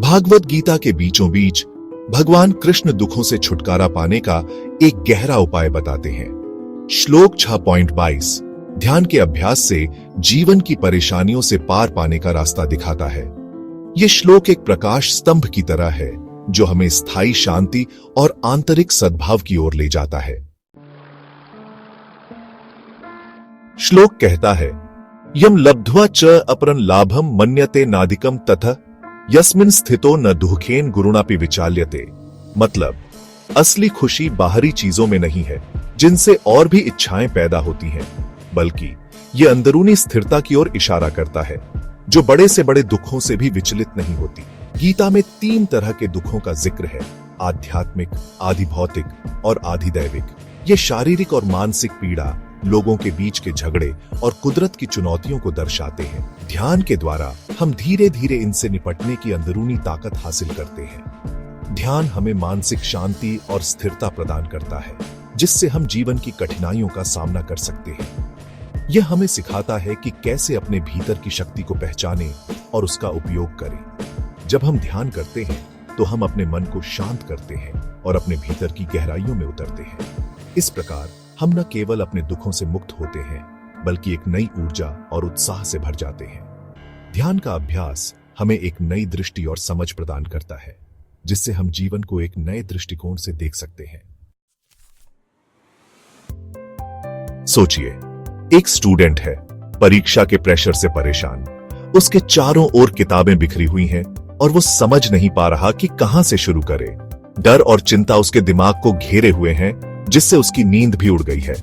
भागवत गीता के बीचों बीच भगवान कृष्ण दुखों से छुटकारा पाने का एक गहरा उपाय बताते हैं। श्लोक 6.22 ध्यान के अभ्यास से जीवन की परेशानियों से पार पाने का रास्ता दिखाता है। यह श्लोक एक प्रकाश स्तंभ की तरह है जो हमें स्थायी शांति और आंतरिक सद्भाव की ओर ले जाता है। श्लोक कहता है, यम लब्ध्वा च अपरं लाभम मन्यते नादिकम तथा यस्मिन स्थितो न दुखेन गुरुणापि विचाल्यते। मतलब, असली खुशी बाहरी चीजों में नहीं है जिनसे और भी इच्छाएं पैदा होती हैं, बल्कि ये अंदरूनी स्थिरता की ओर इशारा करता है जो बड़े से बड़े दुखों से भी विचलित नहीं होती। गीता में 3 तरह के दुखों का जिक्र है, आध्यात्मिक, आधि भौतिक और आधि दैविक। ये शारीरिक और मानसिक पीड़ा, लोगों के बीच के झगड़े और कुदरत की चुनौतियों को दर्शाते हैं। ध्यान के द्वारा हम धीरे धीरे इनसे निपटने की अंदरूनी ताकत हासिल करते हैं। ध्यान हमें मानसिक शांति और स्थिरता प्रदान करता है जिससे हम जीवन की कठिनाइयों का सामना कर सकते हैं। यह हमें सिखाता है कि कैसे अपने भीतर की शक्ति को पहचानें और उसका उपयोग करें। जब हम ध्यान करते हैं तो हम अपने मन को शांत करते हैं और अपने भीतर की गहराइयों में उतरते हैं। इस प्रकार हम न केवल अपने दुखों से मुक्त होते हैं बल्कि एक नई ऊर्जा और उत्साह से भर जाते हैं। ध्यान का अभ्यास हमें एक नई दृष्टि और समझ प्रदान करता है जिससे हम जीवन को एक नए दृष्टिकोण से देख सकते हैं। सोचिए, एक स्टूडेंट है, परीक्षा के प्रेशर से परेशान। उसके चारों ओर किताबें बिखरी हुई हैं और वो समझ नहीं पा रहा कि कहां से शुरू करे। डर और चिंता उसके दिमाग को घेरे हुए हैं जिससे उसकी नींद भी उड़ गई है।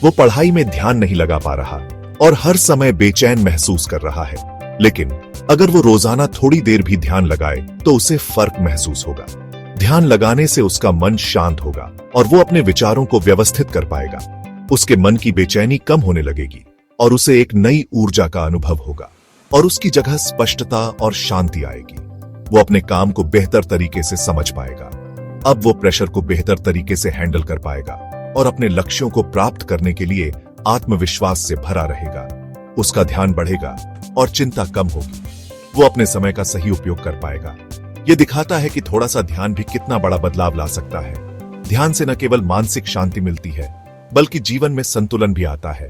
वो पढ़ाई में ध्यान नहीं लगा पा रहा और हर समय बेचैन महसूस कर रहा है। लेकिन अगर वो रोजाना थोड़ी देर भी ध्यान लगाए तो उसे फर्क महसूस होगा। ध्यान लगाने से उसका मन शांत होगा और वो अपने विचारों को व्यवस्थित कर पाएगा। उसके मन की बेचैनी कम होने लगेगी और उसे एक नई ऊर्जा का अनुभव होगा और उसकी जगह स्पष्टता और शांति आएगी। वो अपने काम को बेहतर तरीके से समझ पाएगा। अब वो प्रेशर को बेहतर तरीके से हैंडल कर पाएगा और अपने लक्ष्यों को प्राप्त करने के लिए आत्मविश्वास से भरा रहेगा। उसका ध्यान बढ़ेगा और चिंता कम होगी। वो अपने समय का सही उपयोग कर पाएगा। ये दिखाता है कि थोड़ा सा ध्यान भी कितना बड़ा बदलाव ला सकता है। ध्यान से न केवल मानसिक शांति मिलती है बल्कि जीवन में संतुलन भी आता है।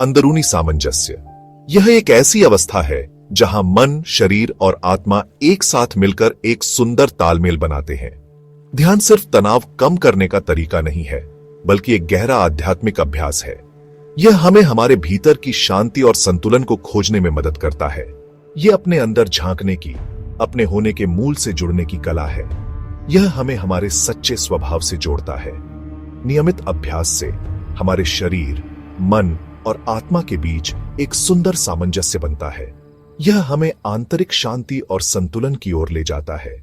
अंदरूनी सामंजस्य, यह एक ऐसी अवस्था है जहां मन, शरीर और आत्मा एक साथ मिलकर एक सुंदर तालमेल बनाते हैं। ध्यान सिर्फ तनाव कम करने का तरीका नहीं है बल्कि एक गहरा आध्यात्मिक अभ्यास है। यह हमें हमारे भीतर की शांति और संतुलन को खोजने में मदद करता है। यह अपने अंदर झांकने की, अपने होने के मूल से जुड़ने की कला है। यह हमें हमारे सच्चे स्वभाव से जोड़ता है। नियमित अभ्यास से हमारे शरीर, मन और आत्मा के बीच एक सुंदर सामंजस्य बनता है। यह हमें आंतरिक शांति और संतुलन की ओर ले जाता है।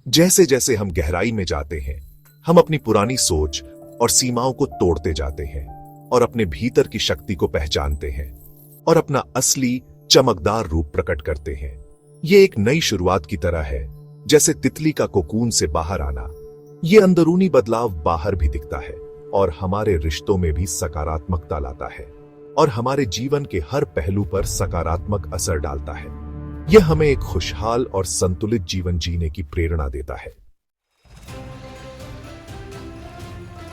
जैसे जैसे हम गहराई में जाते हैं, हम अपनी पुरानी सोच और सीमाओं को तोड़ते जाते हैं और अपने भीतर की शक्ति को पहचानते हैं और अपना असली चमकदार रूप प्रकट करते हैं। यह एक नई शुरुआत की तरह है, जैसे तितली का कोकून से बाहर आना। यह अंदरूनी बदलाव बाहर भी दिखता है और हमारे रिश्तों में भी सकारात्मकता लाता है और हमारे जीवन के हर पहलू पर सकारात्मक असर डालता है। यह हमें एक खुशहाल और संतुलित जीवन जीने की प्रेरणा देता है।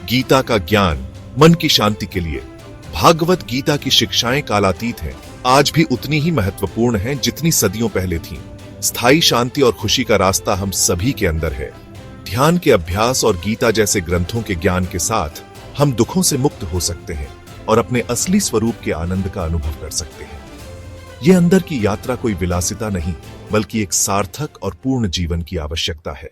गीता का ज्ञान मन की शांति के लिए। भागवत गीता की शिक्षाएं कालातीत हैं, आज भी उतनी ही महत्वपूर्ण हैं जितनी सदियों पहले थीं। स्थायी शांति और खुशी का रास्ता हम सभी के अंदर है। ध्यान के अभ्यास और गीता जैसे ग्रंथों के ज्ञान के साथ हम दुखों से मुक्त हो सकते हैं और अपने असली स्वरूप के आनंद का अनुभव कर सकते हैं। यह अंदर की यात्रा कोई विलासिता नहीं बल्कि एक सार्थक और पूर्ण जीवन की आवश्यकता है।